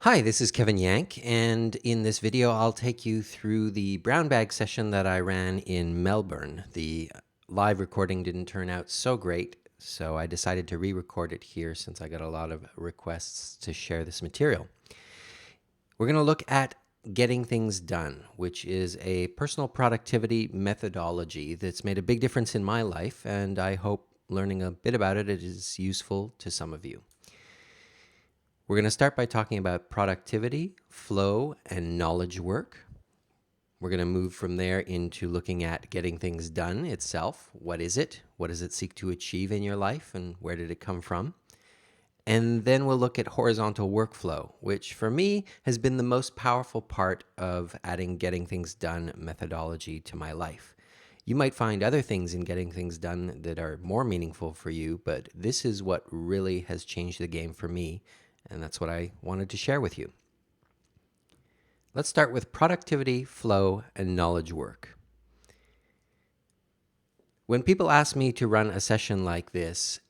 Hi, this is Kevin Yank, and in this video, I'll take you through the brown bag session that I ran in Melbourne. The live recording didn't turn out so great, so I decided to re-record it here since I got a lot of requests to share this material. We're going to look at getting things done, which is a personal productivity methodology that's made a big difference in my life, and I hope learning a bit about it is useful to some of you. We're going to start by talking about productivity, flow, and knowledge work. We're going to move from there into looking at getting things done itself. What is it? What does it seek to achieve in your life, and where did it come from? And then we'll look at horizontal workflow, which for me has been the most powerful part of adding getting things done methodology to my life. You might find other things in getting things done that are more meaningful for you, but this is what really has changed the game for me, and that's what I wanted to share with you. Let's start with productivity, flow, and knowledge work. When people ask me to run a session like this,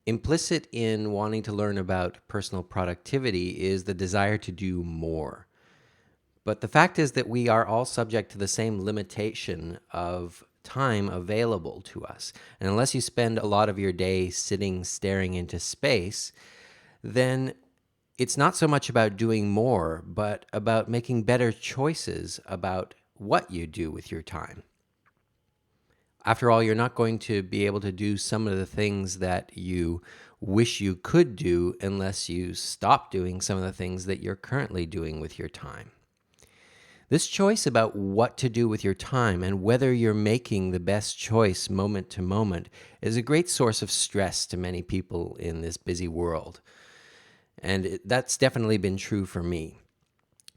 implicit in wanting to learn about personal productivity is the desire to do more. But the fact is that we are all subject to the same limitation of time available to us. And unless you spend a lot of your day sitting staring into space, then it's not so much about doing more, but about making better choices about what you do with your time. After all, you're not going to be able to do some of the things that you wish you could do unless you stop doing some of the things that you're currently doing with your time. This choice about what to do with your time and whether you're making the best choice moment to moment is a great source of stress to many people in this busy world. And that's definitely been true for me.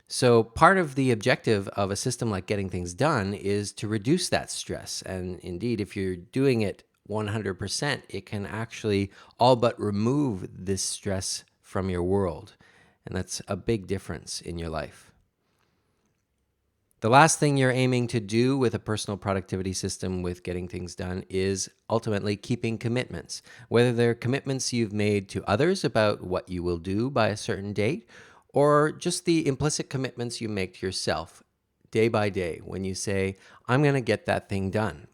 So part of the objective of a system like getting things done is to reduce that stress. And indeed, if you're doing it 100%, it can actually all but remove this stress from your world. And that's a big difference in your life. The last thing you're aiming to do with a personal productivity system with getting things done is ultimately keeping commitments, whether they're commitments you've made to others about what you will do by a certain date, or just the implicit commitments you make to yourself day by day when you say, I'm going to get that thing done.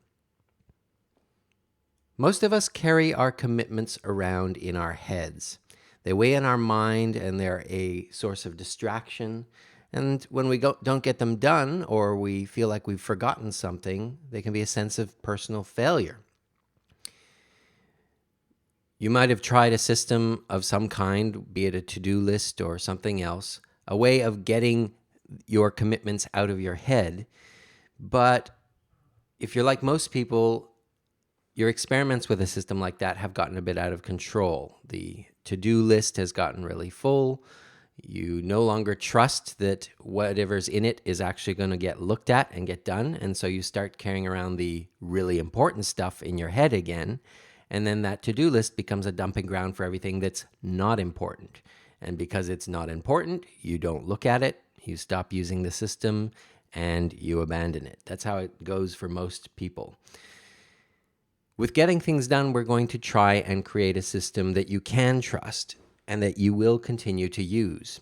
Most of us carry our commitments around in our heads. They weigh in our mind and they're a source of distraction. And when we don't get them done or we feel like we've forgotten something, they can be a sense of personal failure. You might have tried a system of some kind, be it a to-do list or something else, a way of getting your commitments out of your head. But if you're like most people, your experiments with a system like that have gotten a bit out of control. The to-do list has gotten really full. You no longer trust that whatever's in it is actually going to get looked at and get done. And so you start carrying around the really important stuff in your head again. And then that to-do list becomes a dumping ground for everything that's not important. And because it's not important, you don't look at it, you stop using the system, and you abandon it. That's how it goes for most people. With getting things done, we're going to try and create a system that you can trust and that you will continue to use.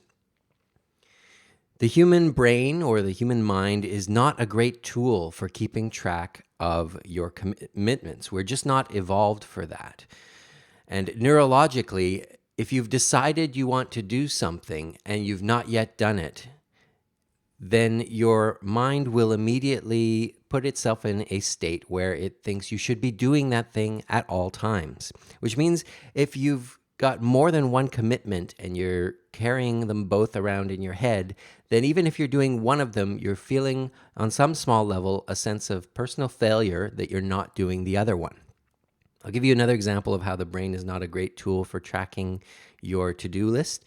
The human brain or the human mind is not a great tool for keeping track of your commitments. We're just not evolved for that. And neurologically, if you've decided you want to do something and you've not yet done it, then your mind will immediately put itself in a state where it thinks you should be doing that thing at all times, which means if you've got more than one commitment and you're carrying them both around in your head, then even if you're doing one of them, you're feeling on some small level a sense of personal failure that you're not doing the other one. I'll give you another example of how the brain is not a great tool for tracking your to-do list.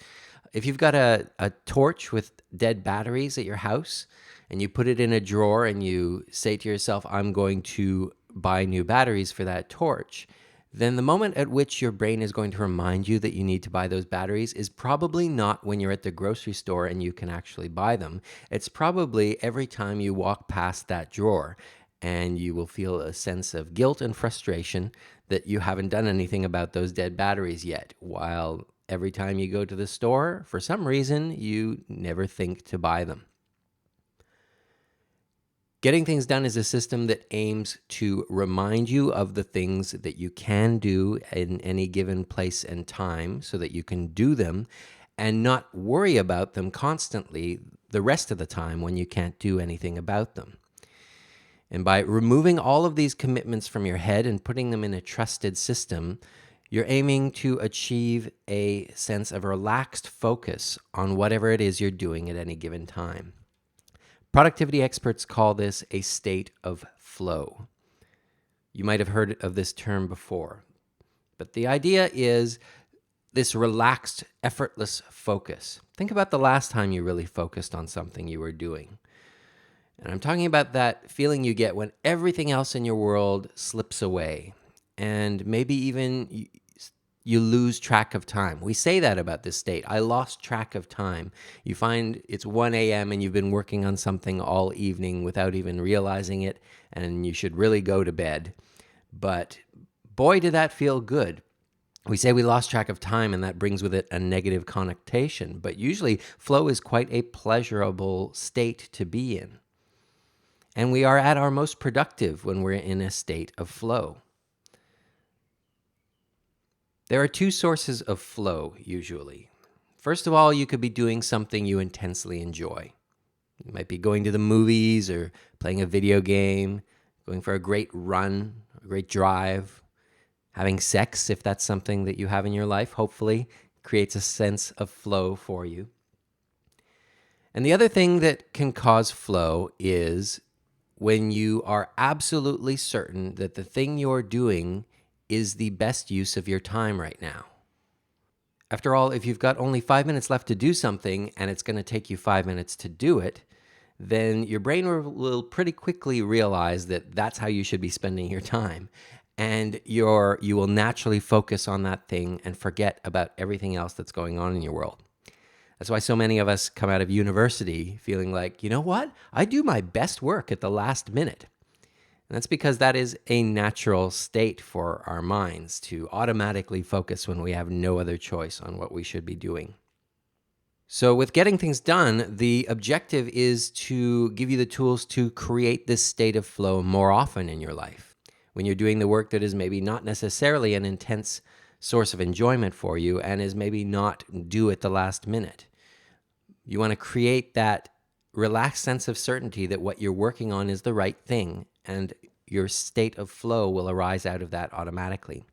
If you've got a torch with dead batteries at your house and you put it in a drawer and you say to yourself, I'm going to buy new batteries for that torch, then the moment at which your brain is going to remind you that you need to buy those batteries is probably not when you're at the grocery store and you can actually buy them. It's probably every time you walk past that drawer, and you will feel a sense of guilt and frustration that you haven't done anything about those dead batteries yet, while every time you go to the store, for some reason, you never think to buy them. Getting things done is a system that aims to remind you of the things that you can do in any given place and time so that you can do them and not worry about them constantly the rest of the time when you can't do anything about them. And by removing all of these commitments from your head and putting them in a trusted system, you're aiming to achieve a sense of relaxed focus on whatever it is you're doing at any given time. Productivity experts call this a state of flow. You might have heard of this term before, but the idea is this relaxed, effortless focus. Think about the last time you really focused on something you were doing. And I'm talking about that feeling you get when everything else in your world slips away, and maybe even you lose track of time. We say that about this state. I lost track of time. You find it's 1 a.m. and you've been working on something all evening without even realizing it, and you should really go to bed. But boy, did that feel good. We say we lost track of time, and that brings with it a negative connotation. But usually, flow is quite a pleasurable state to be in. And we are at our most productive when we're in a state of flow. There are two sources of flow, usually. First of all, you could be doing something you intensely enjoy. You might be going to the movies or playing a video game, going for a great run, a great drive, having sex, if that's something that you have in your life, hopefully creates a sense of flow for you. And the other thing that can cause flow is when you are absolutely certain that the thing you're doing is the best use of your time right now. After all, if you've got only 5 minutes left to do something and it's going to take you 5 minutes to do it, then your brain will pretty quickly realize that that's how you should be spending your time. And you will naturally focus on that thing and forget about everything else that's going on in your world. That's why so many of us come out of university feeling like, you know what? I do my best work at the last minute. And that's because that is a natural state for our minds to automatically focus when we have no other choice on what we should be doing. So with getting things done, the objective is to give you the tools to create this state of flow more often in your life. When you're doing the work that is maybe not necessarily an intense source of enjoyment for you and is maybe not due at the last minute. You want to create that relaxed sense of certainty that what you're working on is the right thing, and your state of flow will arise out of that automatically.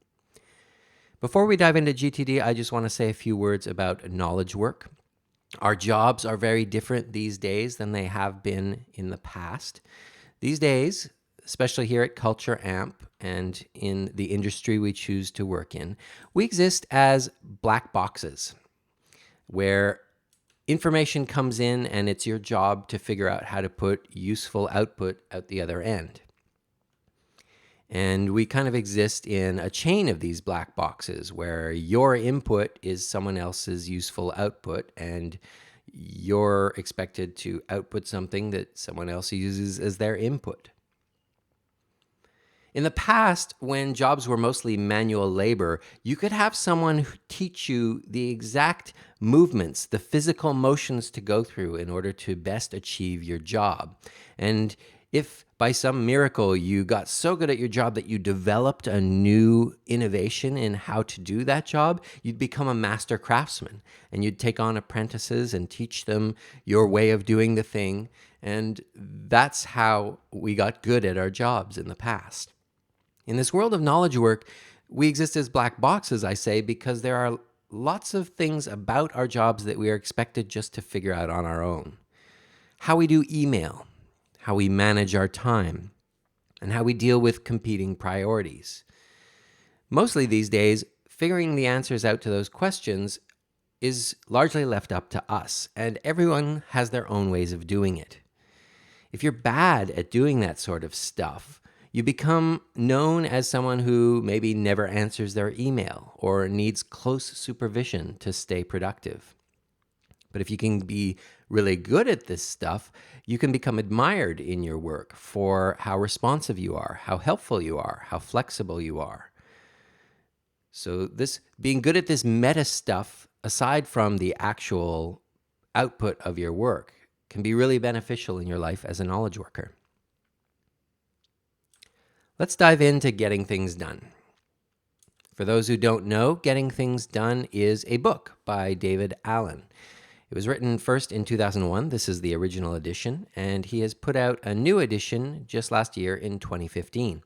Before we dive into GTD, I just want to say a few words about knowledge work. Our jobs are very different these days than they have been in the past. These days, especially here at Culture Amp and in the industry we choose to work in, we exist as black boxes where information comes in and it's your job to figure out how to put useful output out the other end. And we kind of exist in a chain of these black boxes where your input is someone else's useful output, and you're expected to output something that someone else uses as their input. In the past, when jobs were mostly manual labor, you could have someone teach you the exact movements, the physical motions to go through in order to best achieve your job. And if by some miracle you got so good at your job that you developed a new innovation in how to do that job, you'd become a master craftsman, and you'd take on apprentices and teach them your way of doing the thing. And that's how we got good at our jobs in the past. In this world of knowledge work, we exist as black boxes, I say, because there are lots of things about our jobs that we are expected just to figure out on our own. How we do email, how we manage our time, and how we deal with competing priorities. Mostly these days, figuring the answers out to those questions is largely left up to us, and everyone has their own ways of doing it. If you're bad at doing that sort of stuff, you become known as someone who maybe never answers their email or needs close supervision to stay productive. But if you can be really good at this stuff, you can become admired in your work for how responsive you are, how helpful you are, how flexible you are. So this being good at this meta stuff, aside from the actual output of your work, can be really beneficial in your life as a knowledge worker. Let's dive into getting things done. For those who don't know, Getting Things Done is a book by David Allen. It was written first in 2001. This is the original edition, and he has put out a new edition just last year in 2015.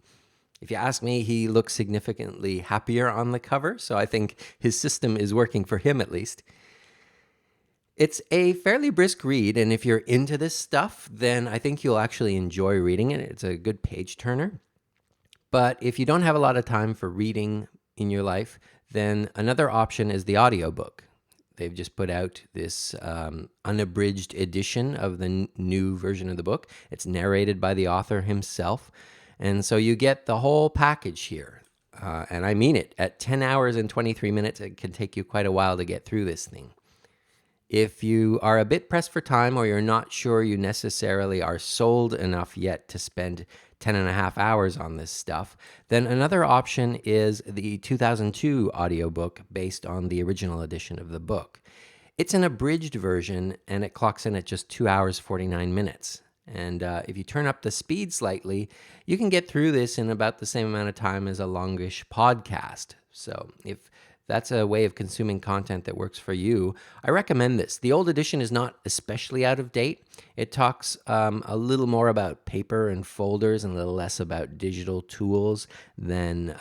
If you ask me, he looks significantly happier on the cover, so I think his system is working for him at least. It's a fairly brisk read, and if you're into this stuff, then I think you'll actually enjoy reading it. It's a good page turner. But if you don't have a lot of time for reading in your life, then another option is the audiobook. They've just put out this unabridged edition of the new version of the book. It's narrated by the author himself. And so you get the whole package here. And I mean it. At 10 hours and 23 minutes, it can take you quite a while to get through this thing. If you are a bit pressed for time, or you're not sure you necessarily are sold enough yet to spend 10 and a half hours on this stuff, then another option is the 2002 audiobook based on the original edition of the book. It's an abridged version, and it clocks in at just 2 hours, 49 minutes. And if you turn up the speed slightly, you can get through this in about the same amount of time as a longish podcast. So if that's a way of consuming content that works for you, I recommend this. The old edition is not especially out of date. It talks a little more about paper and folders and a little less about digital tools than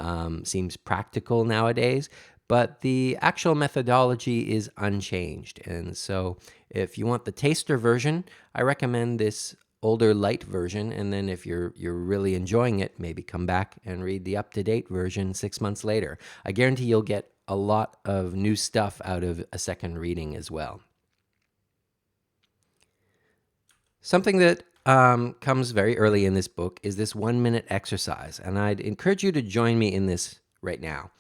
seems practical nowadays. But the actual methodology is unchanged. And so if you want the taster version, I recommend this older light version. And then if you're really enjoying it, maybe come back and read the up-to-date version 6 months later. I guarantee you'll get a lot of new stuff out of a second reading as well. Something that comes very early in this book is this 1-minute exercise, and I'd encourage you to join me in this right now.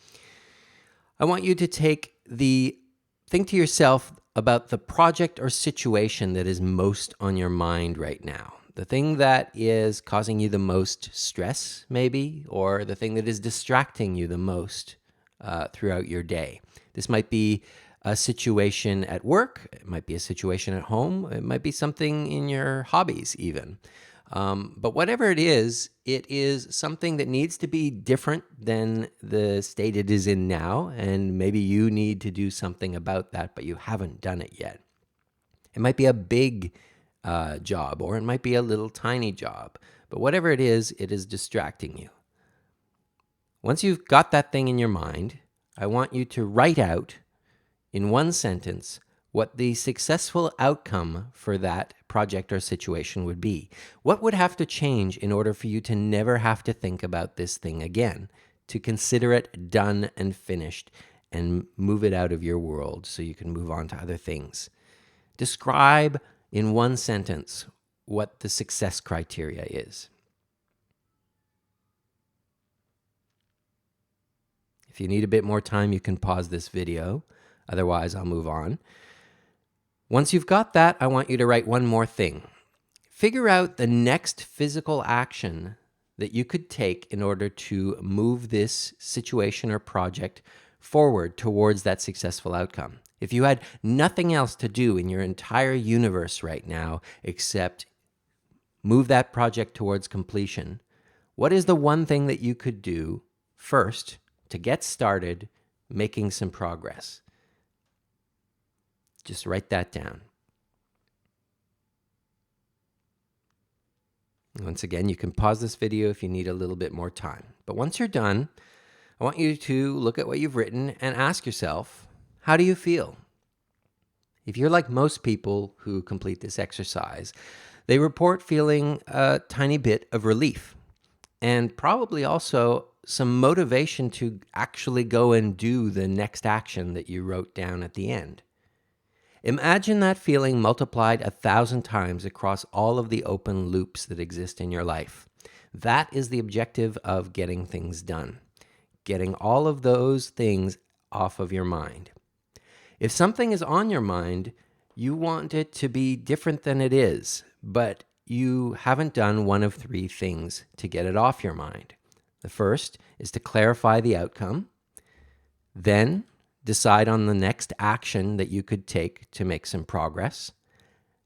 I want you to think to yourself about the project or situation that is most on your mind right now. The thing that is causing you the most stress, maybe, or the thing that is distracting you the most throughout your day. This might be a situation at work. It might be a situation at home. It might be something in your hobbies even. But whatever it is something that needs to be different than the state it is in now. And maybe you need to do something about that, but you haven't done it yet. It might be a big job, or it might be a little tiny job. But whatever it is distracting you. Once you've got that thing in your mind, I want you to write out in one sentence what the successful outcome for that project or situation would be. What would have to change in order for you to never have to think about this thing again, to consider it done and finished and move it out of your world so you can move on to other things? Describe in one sentence what the success criteria is. If you need a bit more time, you can pause this video. Otherwise, I'll move on. Once you've got that, I want you to write one more thing. Figure out the next physical action that you could take in order to move this situation or project forward towards that successful outcome. If you had nothing else to do in your entire universe right now except move that project towards completion, what is the one thing that you could do first to get started making some progress? Just write that down. Once again, you can pause this video if you need a little bit more time. But once you're done, I want you to look at what you've written and ask yourself, how do you feel? If you're like most people who complete this exercise, they report feeling a tiny bit of relief and probably also some motivation to actually go and do the next action that you wrote down at the end. Imagine that feeling multiplied 1,000 times across all of the open loops that exist in your life. That is the objective of getting things done. Getting all of those things off of your mind. If something is on your mind, you want it to be different than it is, but you haven't done one of 3 things to get it off your mind. The first is to clarify the outcome. Then decide on the next action that you could take to make some progress.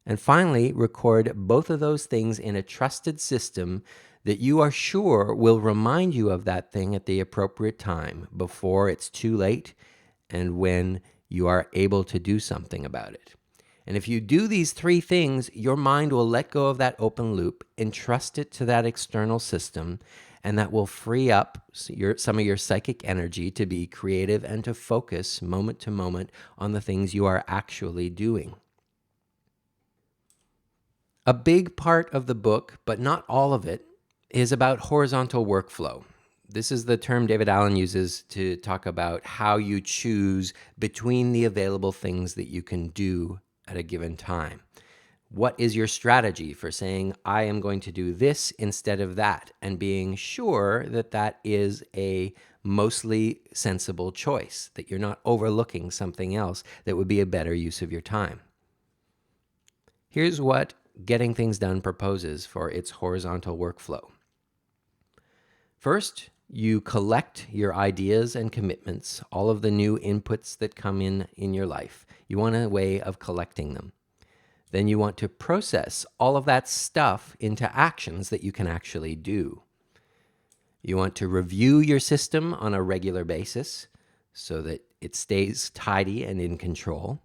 And finally, record both of those things in a trusted system that you are sure will remind you of that thing at the appropriate time before it's too late and when you are able to do something about it. And if you do these three things, your mind will let go of that open loop, entrust it to that external system, and that will free up some of your psychic energy to be creative and to focus moment to moment on the things you are actually doing. A big part of the book, but not all of it, is about horizontal workflow. This is the term David Allen uses to talk about how you choose between the available things that you can do at a given time. What is your strategy for saying, I am going to do this instead of that, and being sure that that is a mostly sensible choice, that you're not overlooking something else that would be a better use of your time? Here's what Getting Things Done proposes for its horizontal workflow. First, you collect your ideas and commitments, all of the new inputs that come in your life. You want a way of collecting them. Then you want to process all of that stuff into actions that you can actually do. You want to review your system on a regular basis so that it stays tidy and in control.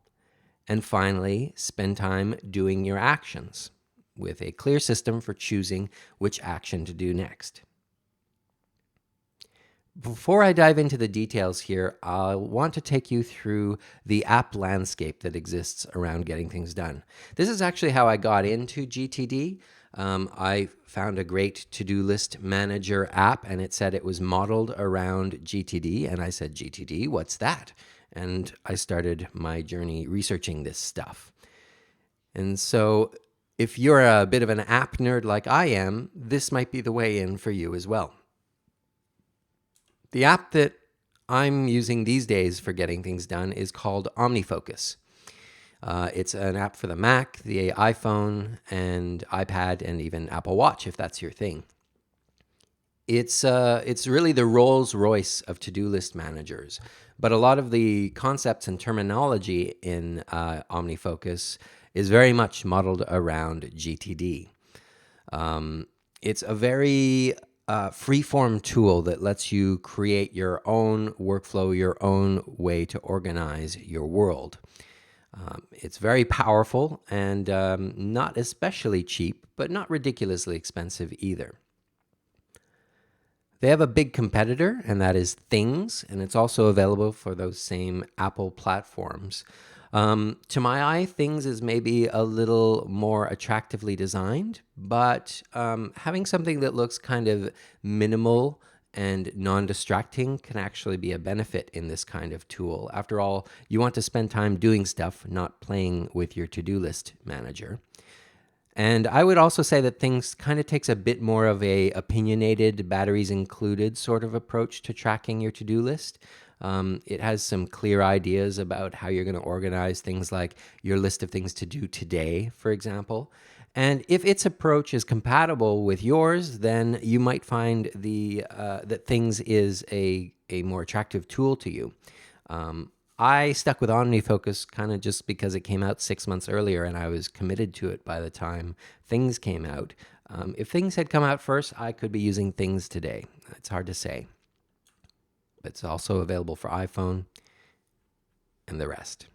And finally, spend time doing your actions with a clear system for choosing which action to do next. Before I dive into the details here, I want to take you through the app landscape that exists around getting things done. This is actually how I got into GTD. I found a great to-do list manager app, and it said it was modeled around GTD. And I said, GTD, what's that? And I started my journey researching this stuff. And so if you're a bit of an app nerd like I am, this might be the way in for you as well. The app that I'm using these days for getting things done is called OmniFocus. It's an app for the Mac, the iPhone, and iPad, and even Apple Watch, if that's your thing. It's really the Rolls-Royce of to-do list managers. But a lot of the concepts and terminology in OmniFocus is very much modeled around GTD. It's a very free-form tool that lets you create your own workflow, your own way to organize your world. It's very powerful and not especially cheap, but not ridiculously expensive either. They have a big competitor, and that is Things, and it's also available for those same Apple platforms. To my eye, Things is maybe a little more attractively designed, but having something that looks kind of minimal and non-distracting can actually be a benefit in this kind of tool. After all, you want to spend time doing stuff, not playing with your to-do list manager. And I would also say that Things kind of takes a bit more of a opinionated, batteries included sort of approach to tracking your to-do list. It has some clear ideas about how you're going to organize things like your list of things to do today, for example. And if its approach is compatible with yours, then you might find that Things is a more attractive tool to you. I stuck with OmniFocus kind of just because it came out 6 months earlier and I was committed to it by the time Things came out. If Things had come out first, I could be using Things today. It's hard to say. It's also available for iPhone and the rest.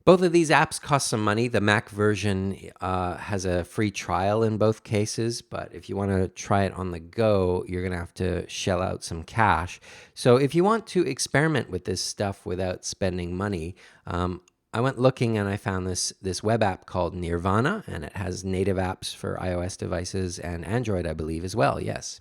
Both of these apps cost some money. The Mac version has a free trial in both cases, but if you want to try it on the go, you're going to have to shell out some cash. So if you want to experiment with this stuff without spending money, I went looking and I found this web app called Nirvana, and it has native apps for iOS devices and Android, I believe, as well. Yes.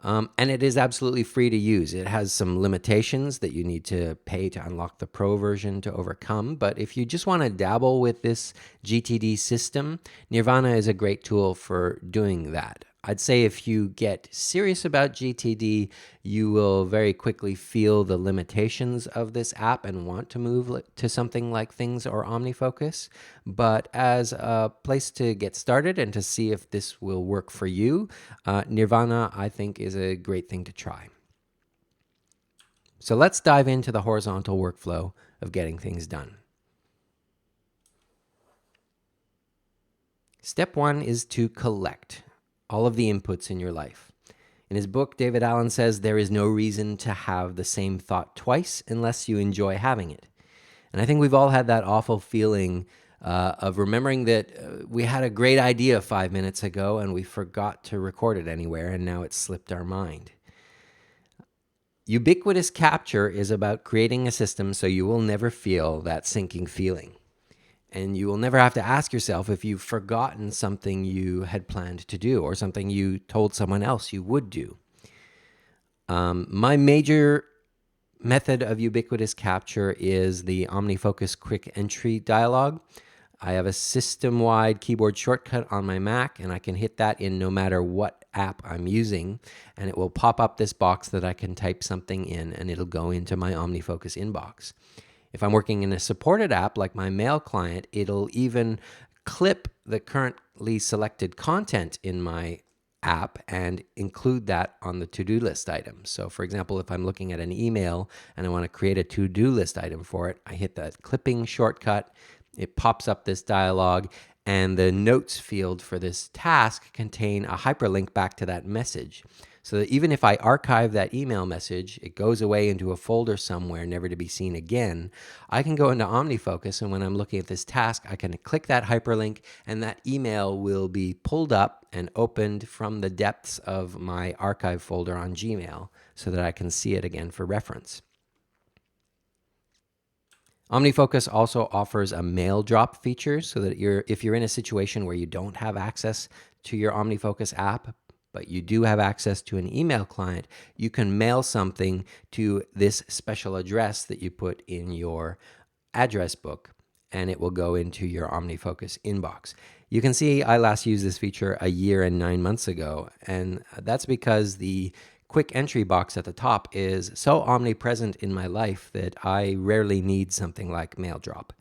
And it is absolutely free to use. It has some limitations that you need to pay to unlock the Pro version to overcome. But if you just want to dabble with this GTD system, Nirvana is a great tool for doing that. I'd say if you get serious about GTD, you will very quickly feel the limitations of this app and want to move to something like Things or OmniFocus. But as a place to get started and to see if this will work for you, Nirvana, I think, is a great thing to try. So let's dive into the horizontal workflow of getting things done. Step one is to collect all of the inputs in your life. In his book, David Allen says there is no reason to have the same thought twice unless you enjoy having it. And I think we've all had that awful feeling of remembering that we had a great idea 5 minutes ago and we forgot to record it anywhere, and now it's slipped our mind. Ubiquitous capture is about creating a system so you will never feel that sinking feeling. And you will never have to ask yourself if you've forgotten something you had planned to do or something you told someone else you would do. My major method of ubiquitous capture is the OmniFocus quick entry dialog. I have a system-wide keyboard shortcut on my Mac, and I can hit that in no matter what app I'm using, and it will pop up this box that I can type something in, and it'll go into my OmniFocus inbox. If I'm working in a supported app like my mail client, it'll even clip the currently selected content in my app and include that on the to-do list item. So for example, if I'm looking at an email and I want to create a to-do list item for it, I hit that clipping shortcut, it pops up this dialog, and the notes field for this task contain a hyperlink back to that message. So that even if I archive that email message, it goes away into a folder somewhere, never to be seen again. I can go into OmniFocus, and when I'm looking at this task, I can click that hyperlink, and that email will be pulled up and opened from the depths of my archive folder on Gmail so that I can see it again for reference. OmniFocus also offers a mail drop feature so that if you're in a situation where you don't have access to your OmniFocus app, but you do have access to an email client, you can mail something to this special address that you put in your address book, and it will go into your OmniFocus inbox. You can see I last used this feature a year and 9 months ago, and that's because the quick entry box at the top is so omnipresent in my life that I rarely need something like mail drop.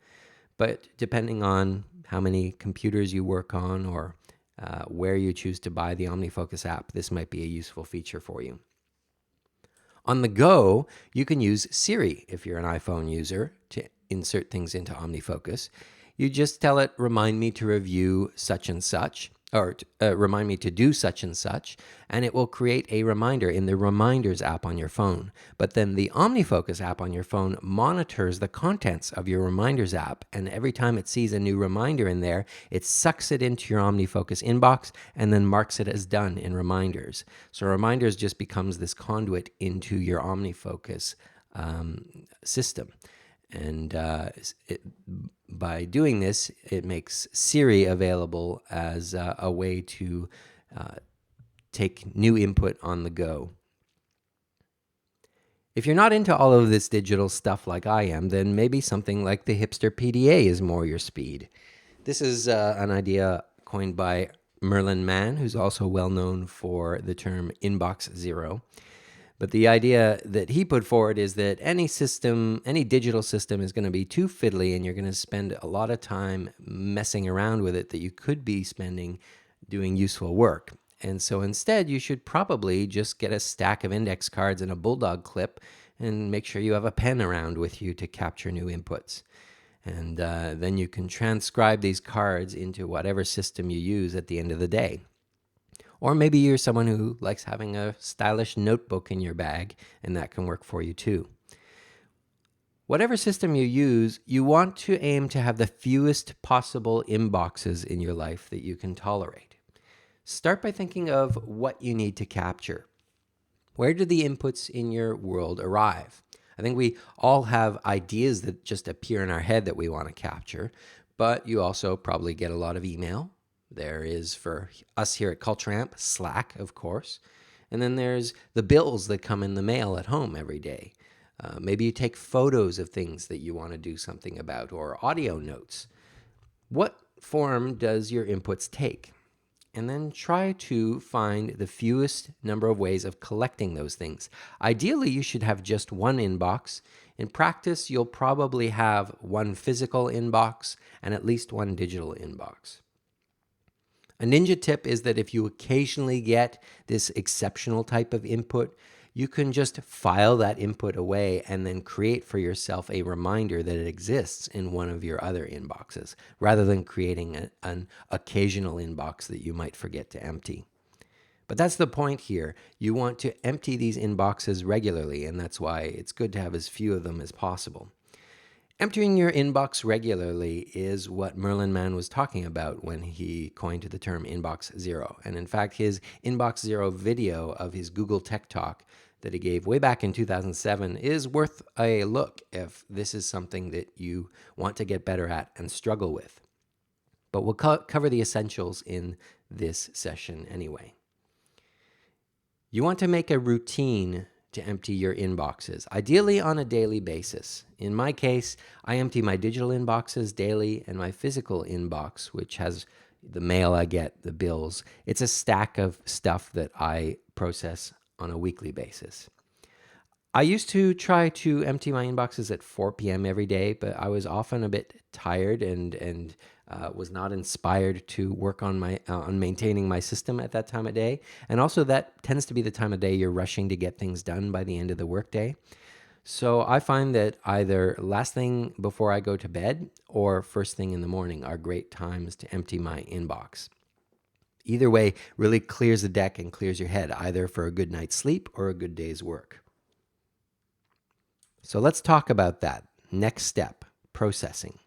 But depending on how many computers you work on or where you choose to buy the OmniFocus app, this might be a useful feature for you. On the go, you can use Siri if you're an iPhone user to insert things into OmniFocus. You just tell it, remind me to review such and such, or remind me to do such and such, and it will create a reminder in the Reminders app on your phone. But then the OmniFocus app on your phone monitors the contents of your Reminders app, and every time it sees a new reminder in there, it sucks it into your OmniFocus inbox and then marks it as done in Reminders. So Reminders just becomes this conduit into your OmniFocus system. And by doing this, it makes Siri available as a way to take new input on the go. If you're not into all of this digital stuff like I am, then maybe something like the Hipster PDA is more your speed. This is an idea coined by Merlin Mann, who's also well known for the term Inbox Zero. But the idea that he put forward is that any system, any digital system is going to be too fiddly, and you're going to spend a lot of time messing around with it that you could be spending doing useful work. And so instead, you should probably just get a stack of index cards and a bulldog clip and make sure you have a pen around with you to capture new inputs. And then you can transcribe these cards into whatever system you use at the end of the day. Or maybe you're someone who likes having a stylish notebook in your bag, and that can work for you too. Whatever system you use, you want to aim to have the fewest possible inboxes in your life that you can tolerate. Start by thinking of what you need to capture. Where do the inputs in your world arrive? I think we all have ideas that just appear in our head that we want to capture, but you also probably get a lot of email. There is, for us here at Culture Amp, Slack, of course. And then there's the bills that come in the mail at home every day. Maybe you take photos of things that you want to do something about, or audio notes. What form does your inputs take? And then try to find the fewest number of ways of collecting those things. Ideally, you should have just one inbox. In practice, you'll probably have one physical inbox and at least one digital inbox. A ninja tip is that if you occasionally get this exceptional type of input, you can just file that input away and then create for yourself a reminder that it exists in one of your other inboxes, rather than creating an occasional inbox that you might forget to empty. But that's the point here. You want to empty these inboxes regularly, and that's why it's good to have as few of them as possible. Emptying your inbox regularly is what Merlin Mann was talking about when he coined the term Inbox Zero. And in fact, his Inbox Zero video of his Google Tech Talk that he gave way back in 2007 is worth a look if this is something that you want to get better at and struggle with. But we'll cover the essentials in this session anyway. You want to make a routine to empty your inboxes, ideally on a daily basis. In my case, I empty my digital inboxes daily, and my physical inbox, which has the mail I get, the bills, it's a stack of stuff that I process on a weekly basis. I used to try to empty my inboxes at 4 p.m. every day, but I was often a bit tired and was not inspired to work on maintaining my system at that time of day. And also that tends to be the time of day you're rushing to get things done by the end of the workday. So I find that either last thing before I go to bed or first thing in the morning are great times to empty my inbox. Either way really clears the deck and clears your head, either for a good night's sleep or a good day's work. So let's talk about that. Next step, processing.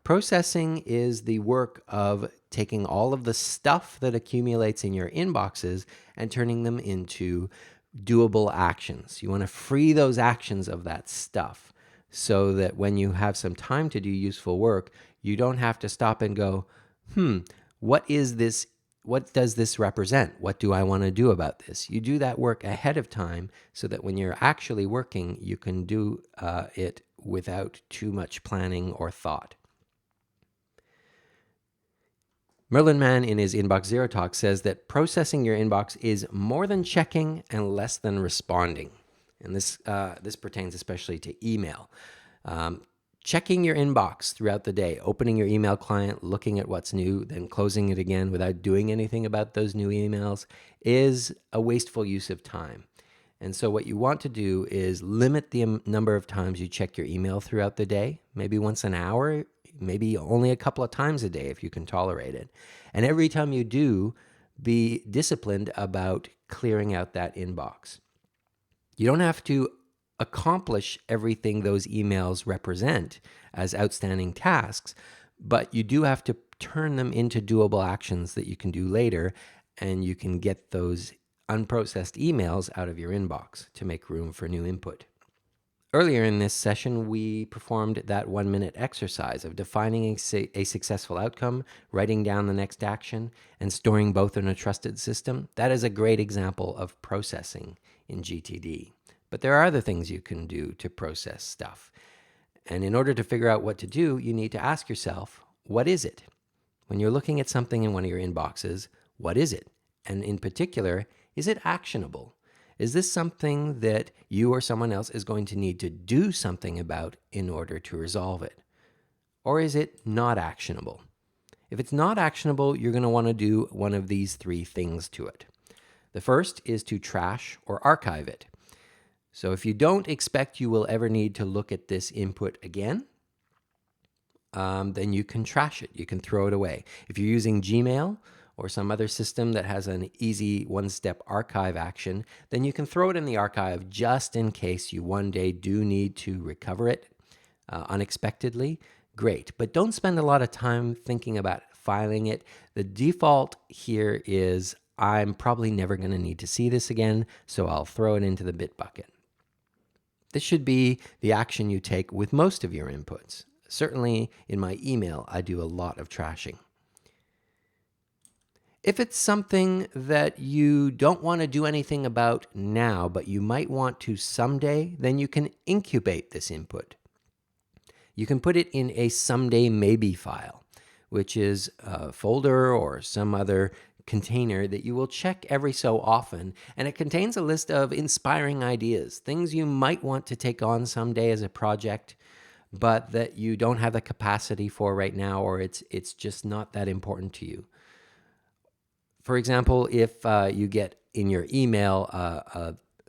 Processing is the work of taking all of the stuff that accumulates in your inboxes and turning them into doable actions. You want to free those actions of that stuff so that when you have some time to do useful work, you don't have to stop and go, what is this? What does this represent? What do I want to do about this? You do that work ahead of time so that when you're actually working, you can do it without too much planning or thought. Merlin Mann in his Inbox Zero talk says that processing your inbox is more than checking and less than responding. And this pertains especially to email. Checking your inbox throughout the day, opening your email client, looking at what's new, then closing it again without doing anything about those new emails is a wasteful use of time. And so what you want to do is limit the number of times you check your email throughout the day, maybe once an hour, maybe only a couple of times a day if you can tolerate it. And every time you do, be disciplined about clearing out that inbox. You don't have to accomplish everything those emails represent as outstanding tasks, but you do have to turn them into doable actions that you can do later, and you can get those unprocessed emails out of your inbox to make room for new input. Earlier in this session, we performed that 1-minute exercise of defining a successful outcome, writing down the next action, and storing both in a trusted system. That is a great example of processing in GTD. But there are other things you can do to process stuff. And in order to figure out what to do, you need to ask yourself, what is it? When you're looking at something in one of your inboxes, what is it? And in particular, is it actionable? Is this something that you or someone else is going to need to do something about in order to resolve it? Or is it not actionable? If it's not actionable, you're going to want to do one of these 3 things to it. The first is to trash or archive it. So if you don't expect you will ever need to look at this input again, then you can trash it. You can throw it away. If you're using Gmail or some other system that has an easy one-step archive action, then you can throw it in the archive just in case you one day do need to recover it unexpectedly. Great, but don't spend a lot of time thinking about filing it. The default here is I'm probably never going to need to see this again, so I'll throw it into the bit bucket. This should be the action you take with most of your inputs. Certainly in my email, I do a lot of trashing. If it's something that you don't want to do anything about now, but you might want to someday, then you can incubate this input. You can put it in a someday maybe file, which is a folder or some other container that you will check every so often, and it contains a list of inspiring ideas, things you might want to take on someday as a project, but that you don't have the capacity for right now, or it's just not that important to you. For example, if you get in your email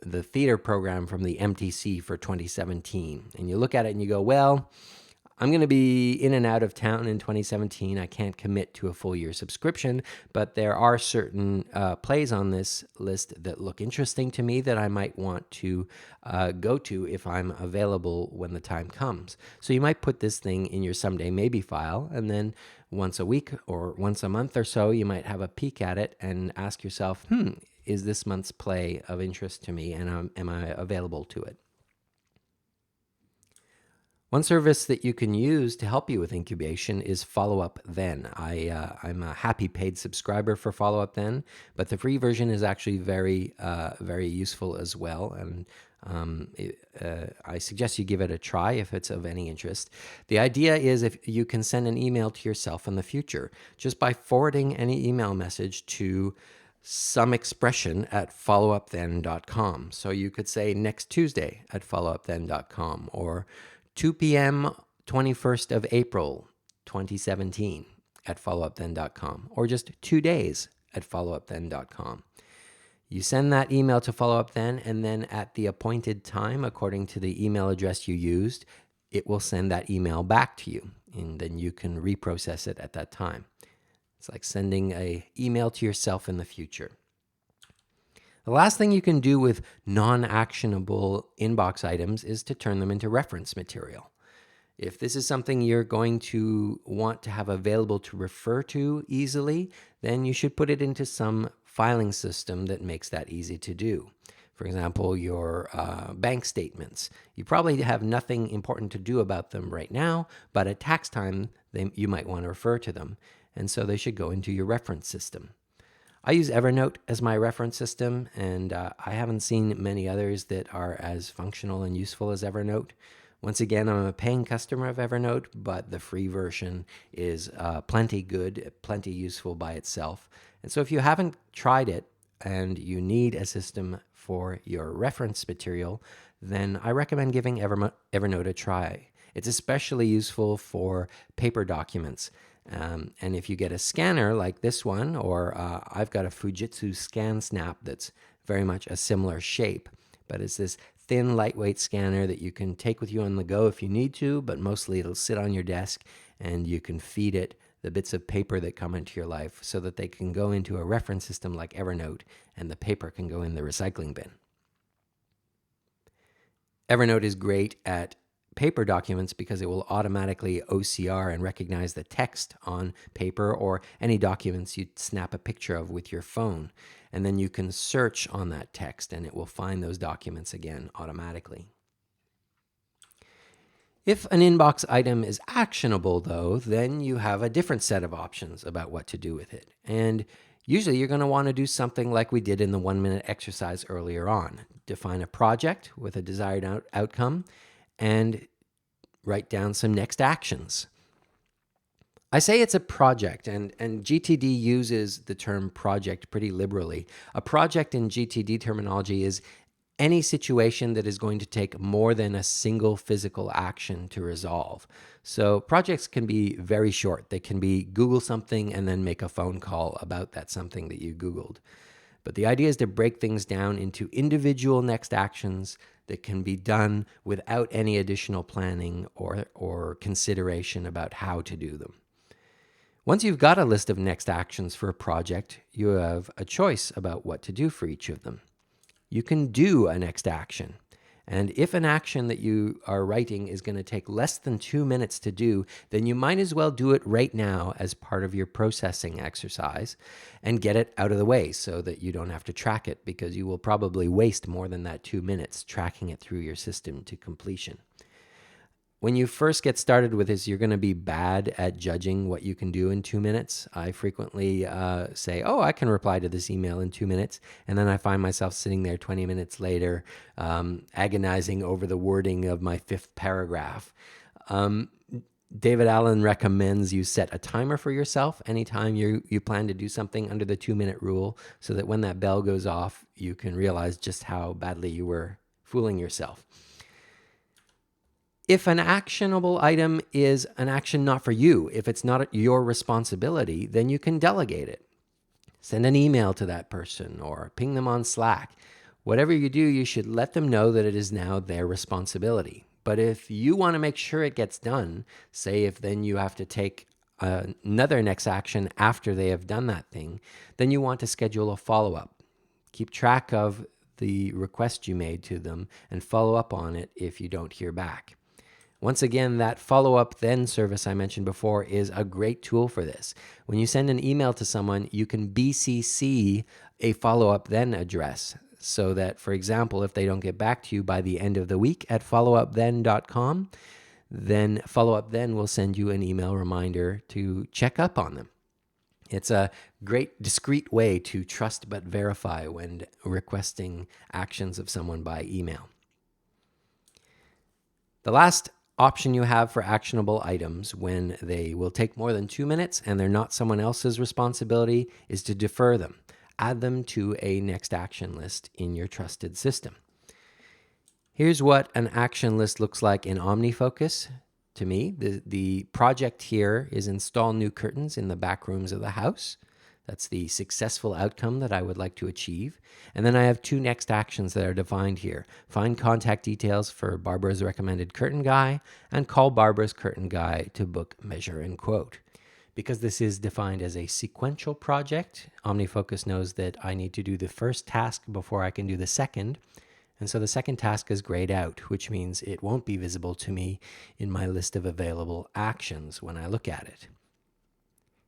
the theater program from the MTC for 2017. And you look at it and you go, well, I'm going to be in and out of town in 2017. I can't commit to a full year subscription, but there are certain plays on this list that look interesting to me that I might want to go to if I'm available when the time comes. So you might put this thing in your Someday Maybe file, and then once a week or once a month or so, you might have a peek at it and ask yourself, is this month's play of interest to me, and am I available to it? One service that you can use to help you with incubation is Follow Up Then. I'm a happy paid subscriber for Follow Up Then, but the free version is actually very useful as well. And I suggest you give it a try if it's of any interest. The idea is if you can send an email to yourself in the future just by forwarding any email message to some expression at followupthen.com. So you could say next Tuesday at followupthen.com, or 2 p.m. 21st of April 2017 at followupthen.com, or just 2 days at followupthen.com. You send that email to Follow Up Then, and then at the appointed time, according to the email address you used, it will send that email back to you, and then you can reprocess it at that time. It's like sending an email to yourself in the future. The last thing you can do with non-actionable inbox items is to turn them into reference material. If this is something you're going to want to have available to refer to easily, then you should put it into some filing system that makes that easy to do. For example, your bank statements. You probably have nothing important to do about them right now, but at tax time, you might want to refer to them. And so they should go into your reference system. I use Evernote as my reference system, and I haven't seen many others that are as functional and useful as Evernote. Once again, I'm a paying customer of Evernote, but the free version is plenty good, plenty useful by itself. And so if you haven't tried it and you need a system for your reference material, then I recommend giving Evernote a try. It's especially useful for paper documents. And if you get a scanner like this one, or I've got a Fujitsu ScanSnap that's very much a similar shape, but it's this thin, lightweight scanner that you can take with you on the go if you need to, but mostly it'll sit on your desk and you can feed it the bits of paper that come into your life so that they can go into a reference system like Evernote and the paper can go in the recycling bin. Evernote is great at paper documents because it will automatically OCR and recognize the text on paper or any documents you snap a picture of with your phone. And then you can search on that text and it will find those documents again automatically. If an inbox item is actionable, though, then you have a different set of options about what to do with it. And usually you're going to want to do something like we did in the 1-minute exercise earlier on. Define a project with a desired outcome and write down some next actions. I say it's a project, and GTD uses the term project pretty liberally. A project in GTD terminology is any situation that is going to take more than a single physical action to resolve. So projects can be very short. They can be Google something and then make a phone call about that something that you Googled. But the idea is to break things down into individual next actions that can be done without any additional planning or consideration about how to do them. Once you've got a list of next actions for a project, you have a choice about what to do for each of them. You can do a next action. And if an action that you are writing is going to take less than 2 minutes to do, then you might as well do it right now as part of your processing exercise and get it out of the way so that you don't have to track it, because you will probably waste more than that 2 minutes tracking it through your system to completion. When you first get started with this, you're going to be bad at judging what you can do in 2 minutes. I frequently say, oh, I can reply to this email in 2 minutes. And then I find myself sitting there 20 minutes later, agonizing over the wording of my 5th paragraph. David Allen recommends you set a timer for yourself anytime you plan to do something under the 2-minute rule, so that when that bell goes off, you can realize just how badly you were fooling yourself. If an actionable item is an action not for you, if it's not your responsibility, then you can delegate it. Send an email to that person or ping them on Slack. Whatever you do, you should let them know that it is now their responsibility. But if you want to make sure it gets done, say if then you have to take another next action after they have done that thing, then you want to schedule a follow-up. Keep track of the request you made to them and follow up on it if you don't hear back. Once again, that follow-up then service I mentioned before is a great tool for this. When you send an email to someone, you can BCC a follow-up then address so that, for example, if they don't get back to you by the end of the week at followupthen.com, then Follow-up Then will send you an email reminder to check up on them. It's a great discreet way to trust but verify when requesting actions of someone by email. The last option you have for actionable items when they will take more than 2 minutes and they're not someone else's responsibility is to defer them. Add them to a next action list in your trusted system. Here's what an action list looks like in OmniFocus. To me, the project here is install new curtains in the back rooms of the house. That's the successful outcome that I would like to achieve. And then I have 2 next actions that are defined here. Find contact details for Barbara's recommended curtain guy and call Barbara's curtain guy to book, measure, and quote. Because this is defined as a sequential project, OmniFocus knows that I need to do the first task before I can do the second. And so the second task is grayed out, which means it won't be visible to me in my list of available actions when I look at it.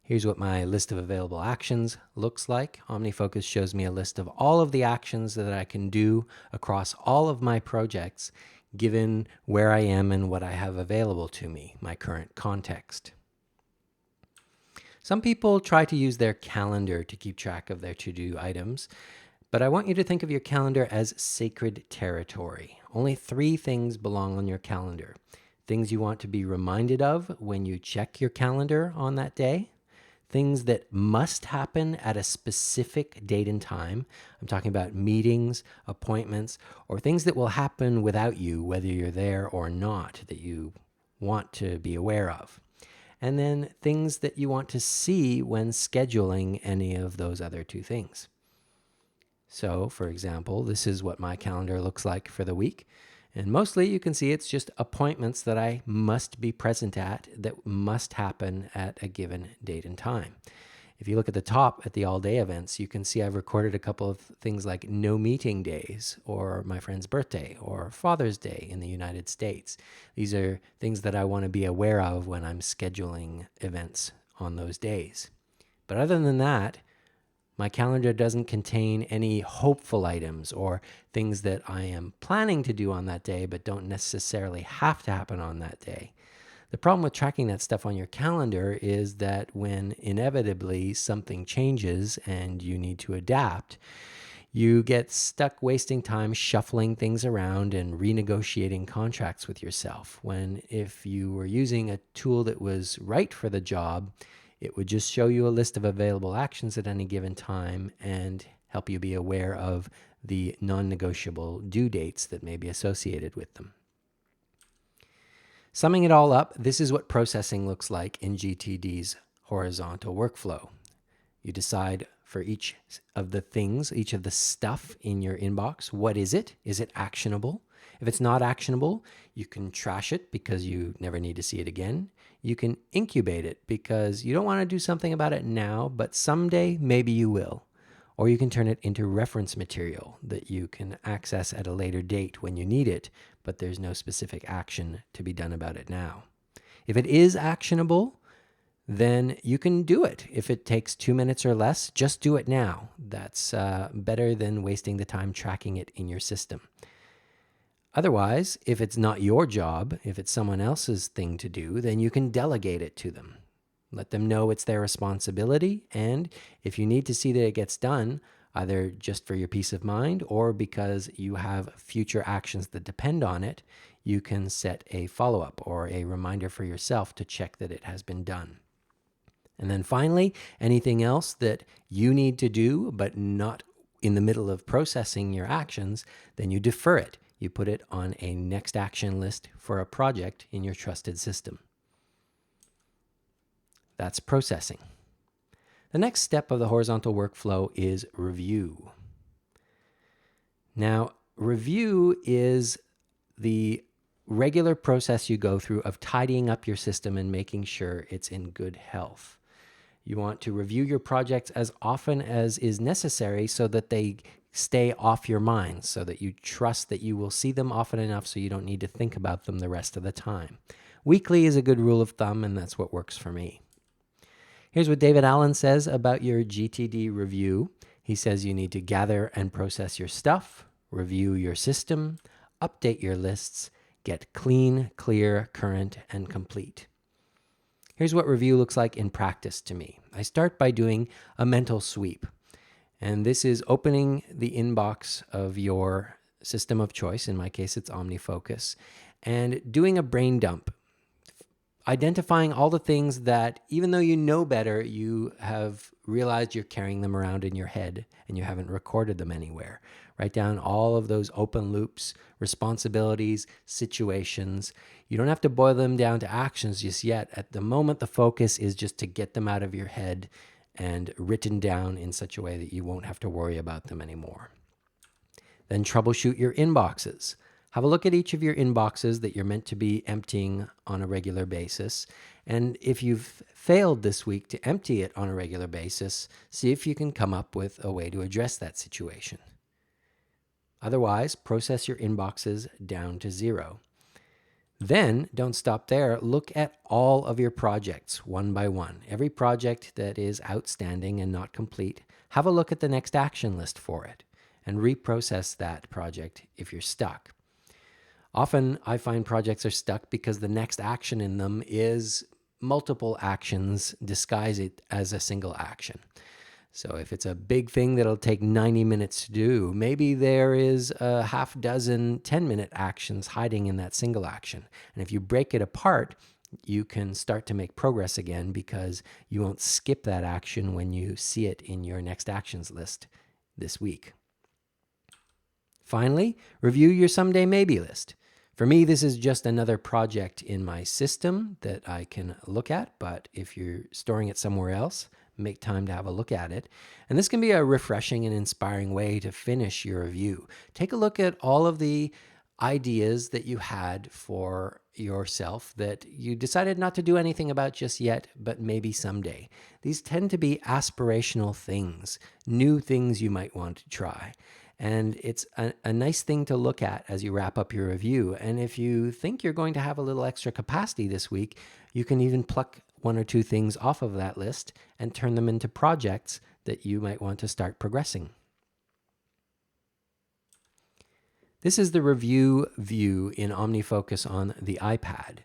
Here's what my list of available actions looks like. OmniFocus shows me a list of all of the actions that I can do across all of my projects, given where I am and what I have available to me, my current context. Some people try to use their calendar to keep track of their to-do items, but I want you to think of your calendar as sacred territory. Only 3 things belong on your calendar. Things you want to be reminded of when you check your calendar on that day. Things that must happen at a specific date and time. I'm talking about meetings, appointments, or things that will happen without you, whether you're there or not, that you want to be aware of. And then things that you want to see when scheduling any of those other 2 things. So, for example, this is what my calendar looks like for the week. And mostly you can see it's just appointments that I must be present at that must happen at a given date and time. If you look at the top at the all-day events, you can see I've recorded a couple of things like no meeting days, or my friend's birthday, or Father's Day in the United States. These are things that I want to be aware of when I'm scheduling events on those days. But other than that, my calendar doesn't contain any hopeful items or things that I am planning to do on that day but don't necessarily have to happen on that day. The problem with tracking that stuff on your calendar is that when inevitably something changes and you need to adapt, you get stuck wasting time shuffling things around and renegotiating contracts with yourself, when if you were using a tool that was right for the job, it would just show you a list of available actions at any given time and help you be aware of the non-negotiable due dates that may be associated with them. Summing it all up, this is what processing looks like in GTD's horizontal workflow. You decide for each of the things, each of the stuff in your inbox, what is it? Is it actionable? If it's not actionable, you can trash it because you never need to see it again. You can incubate it because you don't want to do something about it now, but someday maybe you will. Or you can turn it into reference material that you can access at a later date when you need it, but there's no specific action to be done about it now. If it is actionable, then you can do it. If it takes 2 minutes or less, just do it now. That's better than wasting the time tracking it in your system. Otherwise, if it's not your job, if it's someone else's thing to do, then you can delegate it to them. Let them know it's their responsibility, and if you need to see that it gets done, either just for your peace of mind or because you have future actions that depend on it, you can set a follow-up or a reminder for yourself to check that it has been done. And then finally, anything else that you need to do but not in the middle of processing your actions, then you defer it. You put it on a next action list for a project in your trusted system. That's processing. The next step of the horizontal workflow is review. Now, review is the regular process you go through of tidying up your system and making sure it's in good health. You want to review your projects as often as is necessary so that they stay off your mind, so that you trust that you will see them often enough so you don't need to think about them the rest of the time. Weekly is a good rule of thumb, and that's what works for me. Here's what David Allen says about your GTD review. He says you need to gather and process your stuff, review your system, update your lists, get clean, clear, current, and complete. Here's what review looks like in practice to me. I start by doing a mental sweep. And this is opening the inbox of your system of choice. In my case, it's OmniFocus. And doing a brain dump. Identifying all the things that, even though you know better, you have realized you're carrying them around in your head and you haven't recorded them anywhere. Write down all of those open loops, responsibilities, situations. You don't have to boil them down to actions just yet. At the moment, the focus is just to get them out of your head and written down in such a way that you won't have to worry about them anymore. Then troubleshoot your inboxes. Have a look at each of your inboxes that you're meant to be emptying on a regular basis. And if you've failed this week to empty it on a regular basis, see if you can come up with a way to address that situation. Otherwise, process your inboxes down to 0. Then, don't stop there. Look at all of your projects one by one. Every project that is outstanding and not complete, have a look at the next action list for it and reprocess that project if you're stuck. Often, I find projects are stuck because the next action in them is multiple actions disguise it as a single action. So if it's a big thing that'll take 90 minutes to do, maybe there is a half dozen 10-minute actions hiding in that single action. And if you break it apart, you can start to make progress again because you won't skip that action when you see it in your next actions list this week. Finally, review your someday maybe list. For me, this is just another project in my system that I can look at, but if you're storing it somewhere else, make time to have a look at it. And this can be a refreshing and inspiring way to finish your review. Take a look at all of the ideas that you had for yourself that you decided not to do anything about just yet, but maybe someday. These tend to be aspirational things, new things you might want to try. And it's a nice thing to look at as you wrap up your review. And if you think you're going to have a little extra capacity this week, you can even pluck 1 or 2 things off of that list and turn them into projects that you might want to start progressing. This is the review view in OmniFocus on the iPad.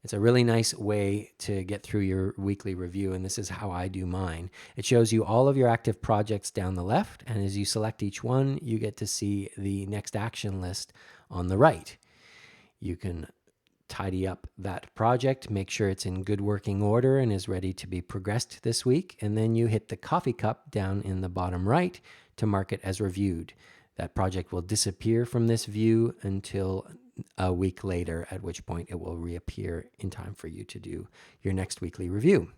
It's a really nice way to get through your weekly review, and this is how I do mine. It shows you all of your active projects down the left, and as you select each one, you get to see the next action list on the right. You can tidy up that project, make sure it's in good working order and is ready to be progressed this week, and then you hit the coffee cup down in the bottom right to mark it as reviewed. That project will disappear from this view until a week later, at which point it will reappear in time for you to do your next weekly review.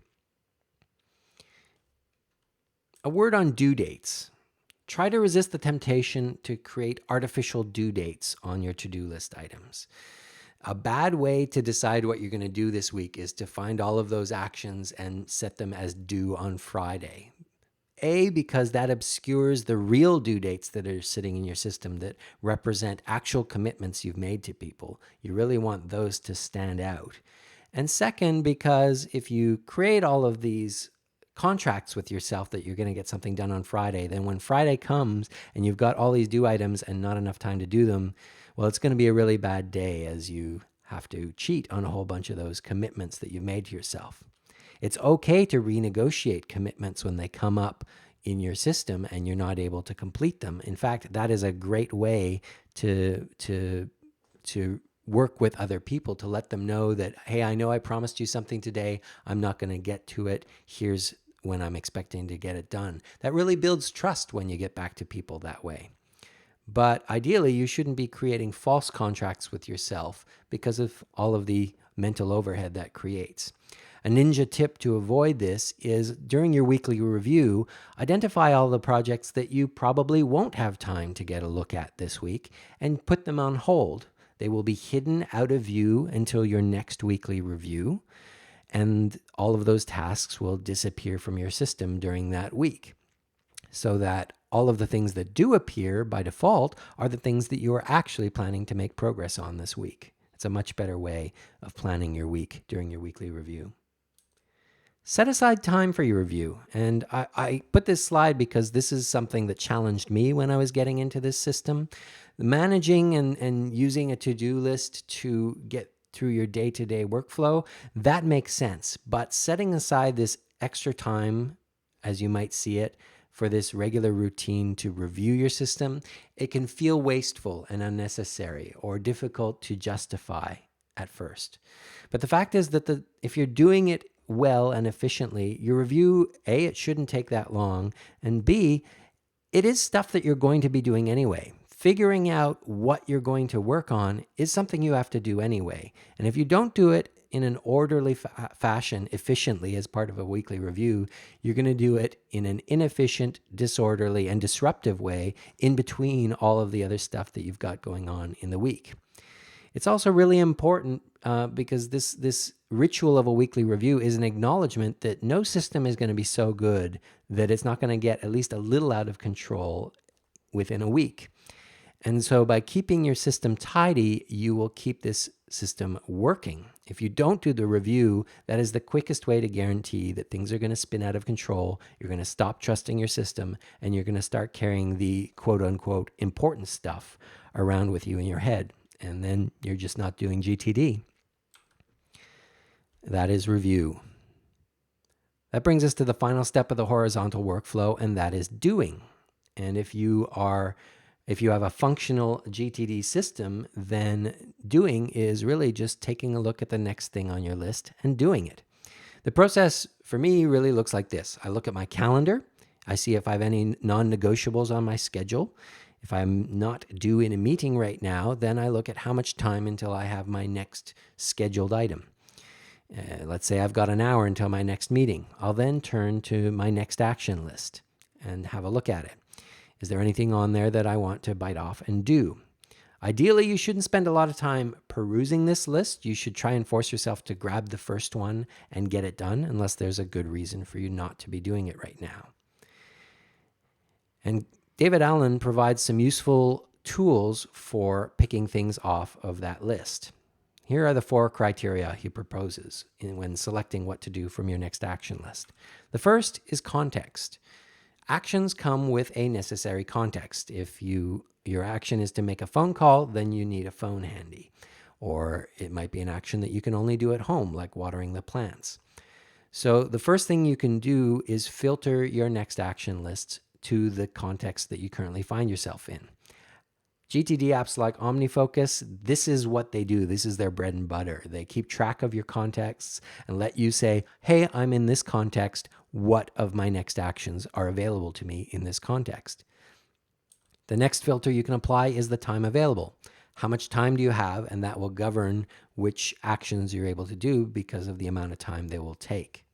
A word on due dates. Try to resist the temptation to create artificial due dates on your to-do list items. A bad way to decide what you're going to do this week is to find all of those actions and set them as due on Friday. Because that obscures the real due dates that are sitting in your system that represent actual commitments you've made to people. You really want those to stand out. And second, because if you create all of these contracts with yourself that you're going to get something done on Friday, then when Friday comes and you've got all these due items and not enough time to do them, well, it's going to be a really bad day as you have to cheat on a whole bunch of those commitments that you've made to yourself. It's okay to renegotiate commitments when they come up in your system and you're not able to complete them. In fact, that is a great way to work with other people, to let them know that, hey, I know I promised you something today. I'm not going to get to it. Here's when I'm expecting to get it done. That really builds trust when you get back to people that way. But ideally, you shouldn't be creating false contracts with yourself because of all of the mental overhead that creates. A ninja tip to avoid this is during your weekly review, identify all the projects that you probably won't have time to get a look at this week and put them on hold. They will be hidden out of view until your next weekly review, and all of those tasks will disappear from your system during that week, so that all of the things that do appear by default are the things that you are actually planning to make progress on this week. It's a much better way of planning your week during your weekly review. Set aside time for your review. And I put this slide because this is something that challenged me when I was getting into this system. Managing and using a to-do list to get through your day-to-day workflow, that makes sense. But setting aside this extra time, as you might see it, for this regular routine to review your system, it can feel wasteful and unnecessary or difficult to justify at first. But the fact is that if you're doing it well and efficiently, your review, A, it shouldn't take that long, and B, it is stuff that you're going to be doing anyway. Figuring out what you're going to work on is something you have to do anyway. And if you don't do it in an orderly fashion, efficiently as part of a weekly review, you're going to do it in an inefficient, disorderly, and disruptive way in between all of the other stuff that you've got going on in the week. It's also really important because this ritual of a weekly review is an acknowledgement that no system is going to be so good that it's not going to get at least a little out of control within a week. And so by keeping your system tidy, you will keep this system working. If you don't do the review, that is the quickest way to guarantee that things are going to spin out of control. You're going to stop trusting your system, and you're going to start carrying the quote unquote important stuff around with you in your head. And then you're just not doing GTD. That is review. That brings us to the final step of the horizontal workflow, and that is doing. And if you have a functional GTD system, then doing is really just taking a look at the next thing on your list and doing it. The process for me really looks like this. I look at my calendar. I see if I have any non-negotiables on my schedule. If I'm not due in a meeting right now, then I look at how much time until I have my next scheduled item. Let's say I've got an hour until my next meeting. I'll then turn to my next action list and have a look at it. Is there anything on there that I want to bite off and do? Ideally, you shouldn't spend a lot of time perusing this list. You should try and force yourself to grab the first one and get it done, unless there's a good reason for you not to be doing it right now. And David Allen provides some useful tools for picking things off of that list. Here are the 4 criteria he proposes when selecting what to do from your next action list. The first is context. Actions come with a necessary context. If your action is to make a phone call, then you need a phone handy. Or it might be an action that you can only do at home, like watering the plants. So the first thing you can do is filter your next action lists to the context that you currently find yourself in. GTD apps like OmniFocus, this is what they do. This is their bread and butter. They keep track of your contexts and let you say, hey, I'm in this context. What of my next actions are available to me in this context? The next filter you can apply is the time available. How much time do you have? And that will govern which actions you're able to do because of the amount of time they will take.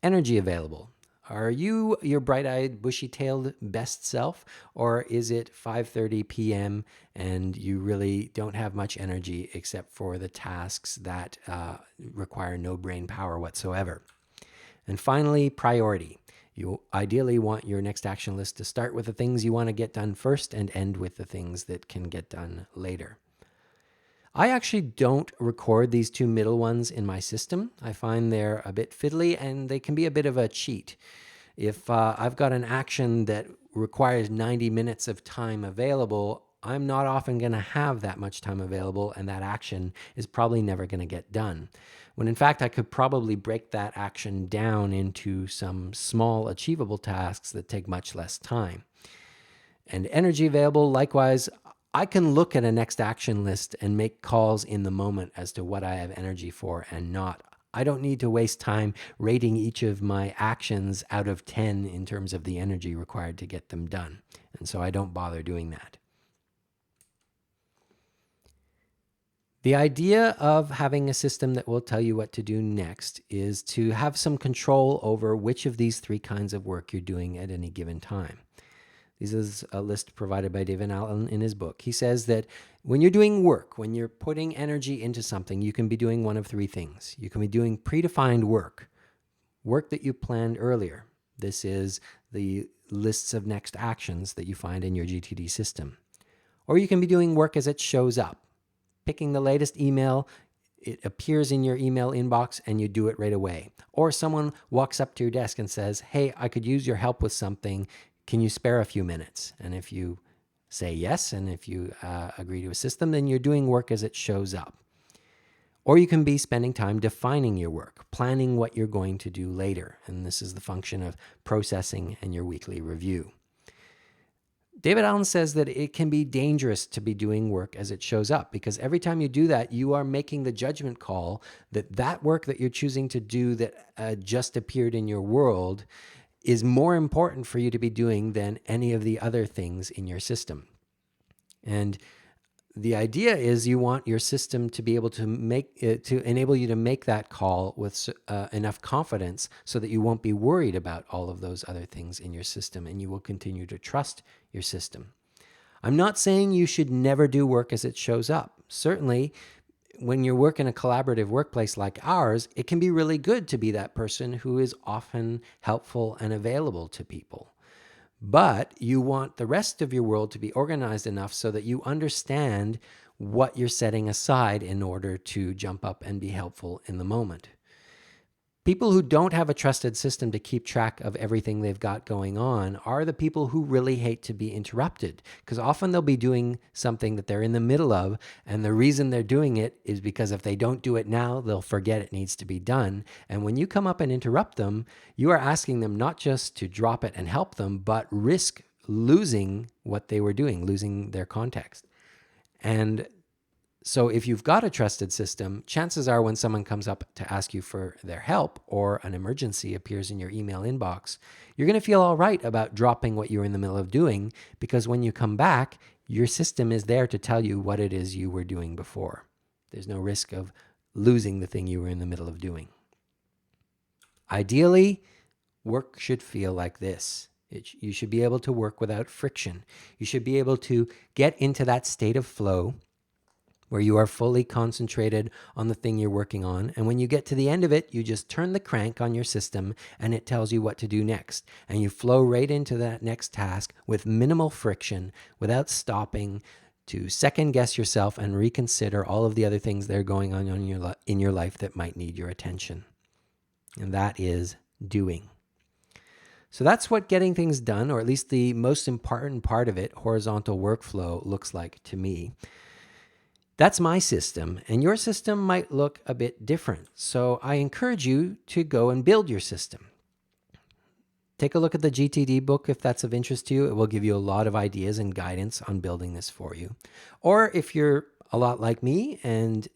Energy available. Are you your bright-eyed, bushy-tailed best self, or is it 5:30 p.m. and you really don't have much energy except for the tasks that require no brain power whatsoever? And finally, priority. You ideally want your next action list to start with the things you want to get done first and end with the things that can get done later. I actually don't record these 2 middle ones in my system. I find they're a bit fiddly and they can be a bit of a cheat. If I've got an action that requires 90 minutes of time available, I'm not often going to have that much time available, and that action is probably never going to get done. When in fact, I could probably break that action down into some small achievable tasks that take much less time. And energy available, likewise, I can look at a next action list and make calls in the moment as to what I have energy for and not. I don't need to waste time rating each of my actions out of 10 in terms of the energy required to get them done. And so I don't bother doing that. The idea of having a system that will tell you what to do next is to have some control over which of these three kinds of work you're doing at any given time. This is a list provided by David Allen in his book. He says that when you're doing work, when you're putting energy into something, you can be doing one of three things. You can be doing predefined work that you planned earlier. This is the lists of next actions that you find in your GTD system. Or you can be doing work as it shows up, picking the latest email. It appears in your email inbox and you do it right away. Or someone walks up to your desk and says, hey, I could use your help with something. Can you spare a few minutes? And if you say yes, and if you agree to a system, then you're doing work as it shows up. Or you can be spending time defining your work, planning what you're going to do later. And this is the function of processing and your weekly review. David Allen says that it can be dangerous to be doing work as it shows up, because every time you do that, you are making the judgment call that that work that you're choosing to do that just appeared in your world is more important for you to be doing than any of the other things in your system. And the idea is you want your system to be able to enable you to make that call with enough confidence so that you won't be worried about all of those other things in your system, and you will continue to trust your system. I'm not saying you should never do work as it shows up. Certainly, when you work in a collaborative workplace like ours, it can be really good to be that person who is often helpful and available to people. But you want the rest of your world to be organized enough so that you understand what you're setting aside in order to jump up and be helpful in the moment. People who don't have a trusted system to keep track of everything they've got going on are the people who really hate to be interrupted, because often they'll be doing something that they're in the middle of, and the reason they're doing it is because if they don't do it now, they'll forget it needs to be done. And when you come up and interrupt them, you are asking them not just to drop it and help them, but risk losing what they were doing, losing their context. And so if you've got a trusted system, chances are when someone comes up to ask you for their help or an emergency appears in your email inbox, you're going to feel all right about dropping what you're in the middle of doing, because when you come back, your system is there to tell you what it is you were doing before. There's no risk of losing the thing you were in the middle of doing. Ideally, work should feel like this. You should be able to work without friction. You should be able to get into that state of flow where you are fully concentrated on the thing you're working on. And when you get to the end of it, you just turn the crank on your system and it tells you what to do next. And you flow right into that next task with minimal friction, without stopping to second guess yourself and reconsider all of the other things that are going on in your life that might need your attention. And that is doing. So that's what getting things done, or at least the most important part of it, horizontal workflow, looks like to me. That's my system, and your system might look a bit different. So I encourage you to go and build your system. Take a look at the GTD book if that's of interest to you. It will give you a lot of ideas and guidance on building this for you. Or if you're a lot like me and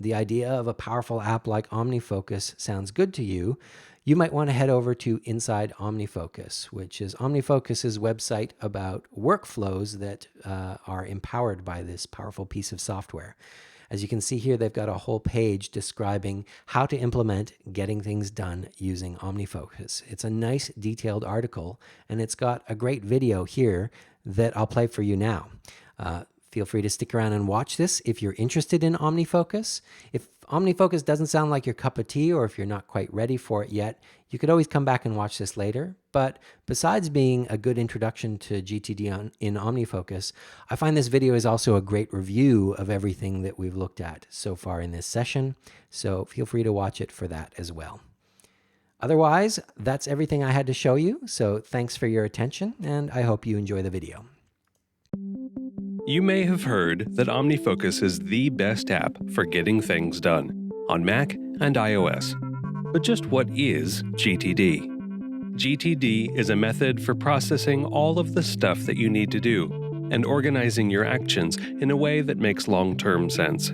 the idea of a powerful app like OmniFocus sounds good to you, you might want to head over to Inside OmniFocus, which is OmniFocus's website about workflows that are empowered by this powerful piece of software. As you can see here, they've got a whole page describing how to implement getting things done using OmniFocus. It's a nice detailed article, and it's got a great video here that I'll play for you now. Feel free to stick around and watch this if you're interested in OmniFocus. If OmniFocus doesn't sound like your cup of tea, or if you're not quite ready for it yet, you could always come back and watch this later. But besides being a good introduction to GTD in OmniFocus, I find this video is also a great review of everything that we've looked at so far in this session. So feel free to watch it for that as well. Otherwise, that's everything I had to show you. So thanks for your attention, and I hope you enjoy the video. You may have heard that OmniFocus is the best app for getting things done on Mac and iOS. But just what is GTD? GTD is a method for processing all of the stuff that you need to do and organizing your actions in a way that makes long-term sense.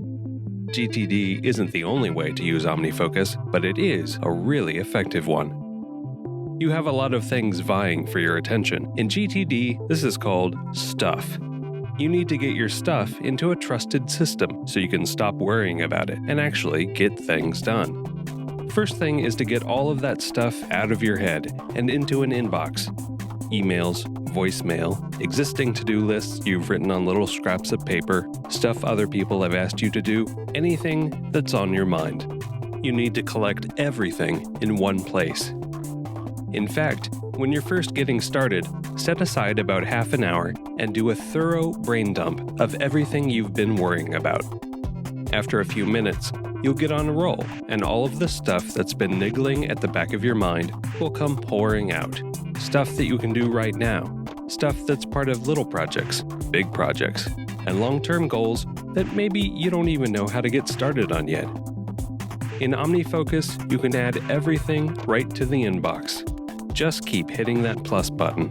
GTD isn't the only way to use OmniFocus, but it is a really effective one. You have a lot of things vying for your attention. In GTD, this is called stuff. you need to get your stuff into a trusted system so you can stop worrying about it and actually get things done. First thing is to get all of that stuff out of your head and into an inbox. Emails, voicemail, existing to-do lists you've written on little scraps of paper, stuff other people have asked you to do, anything that's on your mind. You need to collect everything in one place. In fact, when you're first getting started, set aside about half an hour and do a thorough brain dump of everything you've been worrying about. After a few minutes, you'll get on a roll, and all of the stuff that's been niggling at the back of your mind will come pouring out. Stuff that you can do right now, stuff that's part of little projects, big projects, and long-term goals that maybe you don't even know how to get started on yet. In OmniFocus, you can add everything right to the inbox. Just keep hitting that plus button.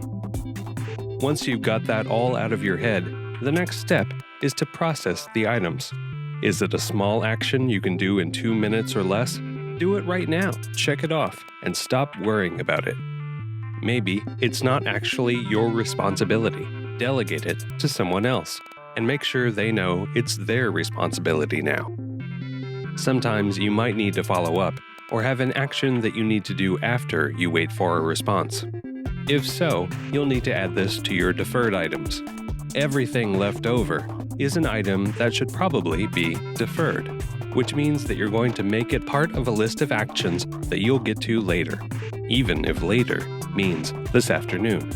Once you've got that all out of your head, the next step is to process the items. Is it a small action you can do in 2 minutes or less? Do it right now, check it off, and stop worrying about it. Maybe it's not actually your responsibility. Delegate it to someone else, and make sure they know it's their responsibility now. Sometimes you might need to follow up, or have an action that you need to do after you wait for a response. If so, you'll need to add this to your deferred items. Everything left over is an item that should probably be deferred, which means that you're going to make it part of a list of actions that you'll get to later, even if later means this afternoon.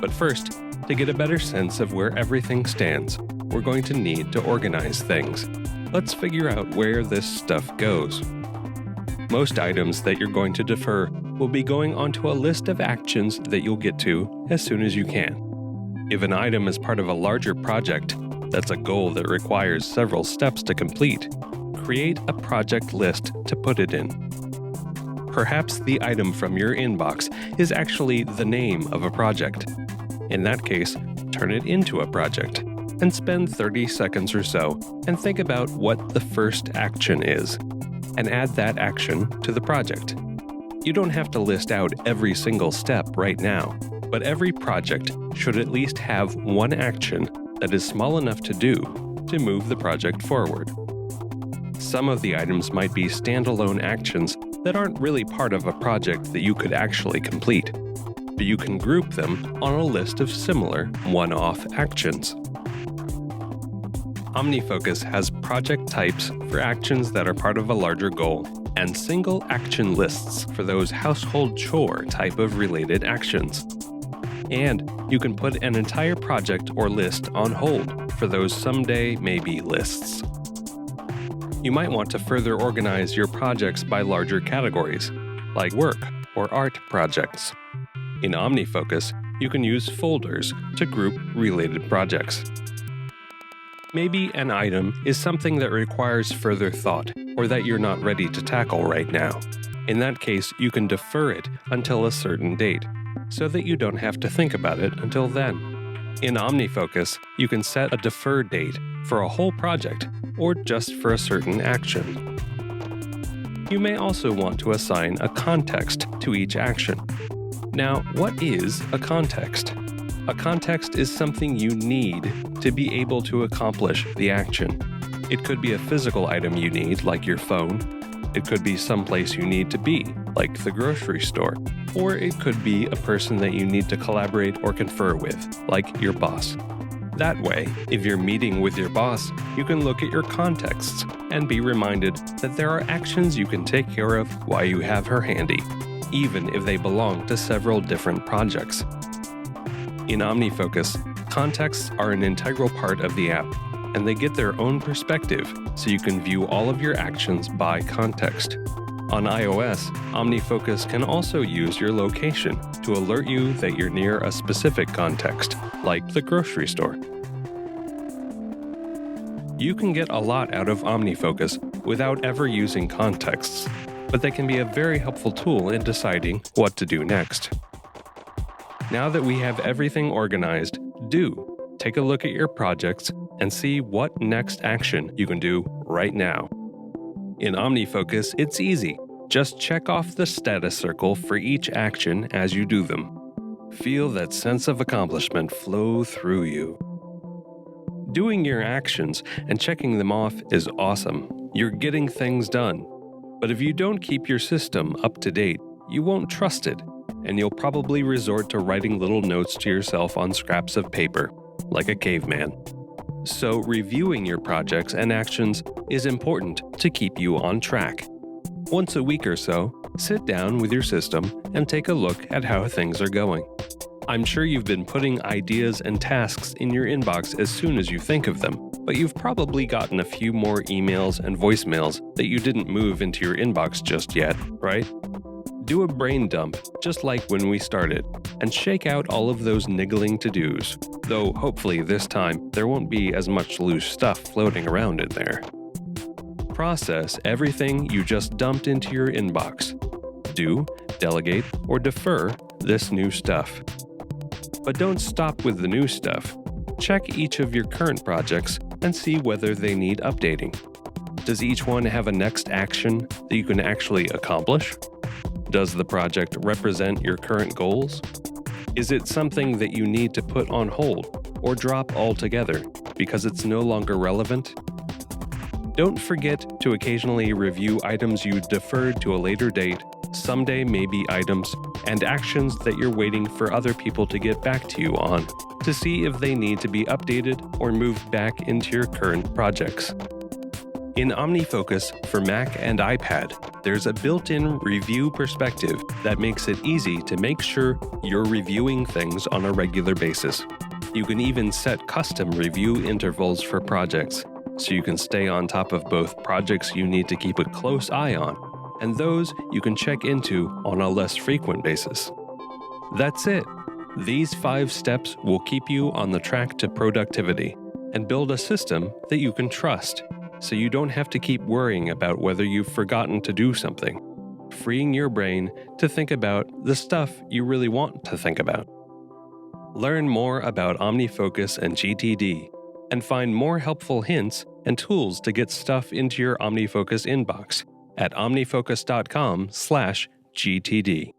But first, to get a better sense of where everything stands, we're going to need to organize things. Let's figure out where this stuff goes. Most items that you're going to defer will be going onto a list of actions that you'll get to as soon as you can. If an item is part of a larger project, that's a goal that requires several steps to complete, create a project list to put it in. Perhaps the item from your inbox is actually the name of a project. In that case, turn it into a project and spend 30 seconds or so and think about what the first action is, and add that action to the project. You don't have to list out every single step right now, but every project should at least have one action that is small enough to do to move the project forward. Some of the items might be standalone actions that aren't really part of a project that you could actually complete, but you can group them on a list of similar one-off actions. OmniFocus has project types for actions that are part of a larger goal, and single action lists for those household chore type of related actions. And you can put an entire project or list on hold for those someday maybe lists. You might want to further organize your projects by larger categories, like work or art projects. In OmniFocus, you can use folders to group related projects. Maybe an item is something that requires further thought, or that you're not ready to tackle right now. In that case, you can defer it until a certain date, so that you don't have to think about it until then. In OmniFocus, you can set a defer date for a whole project, or just for a certain action. You may also want to assign a context to each action. Now, what is a context? A context is something you need to be able to accomplish the action. It could be a physical item you need, like your phone. It could be someplace you need to be, like the grocery store. Or it could be a person that you need to collaborate or confer with, like your boss. That way, if you're meeting with your boss, you can look at your contexts and be reminded that there are actions you can take care of while you have her handy, even if they belong to several different projects. In OmniFocus, contexts are an integral part of the app, and they get their own perspective so you can view all of your actions by context. On iOS, OmniFocus can also use your location to alert you that you're near a specific context, like the grocery store. You can get a lot out of OmniFocus without ever using contexts, but they can be a very helpful tool in deciding what to do next. Now that we have everything organized, do take a look at your projects and see what next action you can do right now. In OmniFocus, it's easy. Just check off the status circle for each action as you do them. Feel that sense of accomplishment flow through you. Doing your actions and checking them off is awesome. You're getting things done. But if you don't keep your system up to date, you won't trust it, and you'll probably resort to writing little notes to yourself on scraps of paper, like a caveman. So reviewing your projects and actions is important to keep you on track. Once a week or so, sit down with your system and take a look at how things are going. I'm sure you've been putting ideas and tasks in your inbox as soon as you think of them, but you've probably gotten a few more emails and voicemails that you didn't move into your inbox just yet, right? Do a brain dump, just like when we started, and shake out all of those niggling to-dos, though hopefully this time there won't be as much loose stuff floating around in there. Process everything you just dumped into your inbox. Do, delegate, or defer this new stuff. But don't stop with the new stuff. Check each of your current projects and see whether they need updating. Does each one have a next action that you can actually accomplish? Does the project represent your current goals? Is it something that you need to put on hold or drop altogether because it's no longer relevant? Don't forget to occasionally review items you deferred to a later date, someday maybe items, and actions that you're waiting for other people to get back to you on, to see if they need to be updated or moved back into your current projects. In OmniFocus for Mac and iPad, there's a built-in review perspective that makes it easy to make sure you're reviewing things on a regular basis. You can even set custom review intervals for projects, so you can stay on top of both projects you need to keep a close eye on and those you can check into on a less frequent basis. That's it. These 5 steps will keep you on the track to productivity and build a system that you can trust, so you don't have to keep worrying about whether you've forgotten to do something, freeing your brain to think about the stuff you really want to think about. Learn more about OmniFocus and GTD, and find more helpful hints and tools to get stuff into your OmniFocus inbox at omnifocus.com/GTD.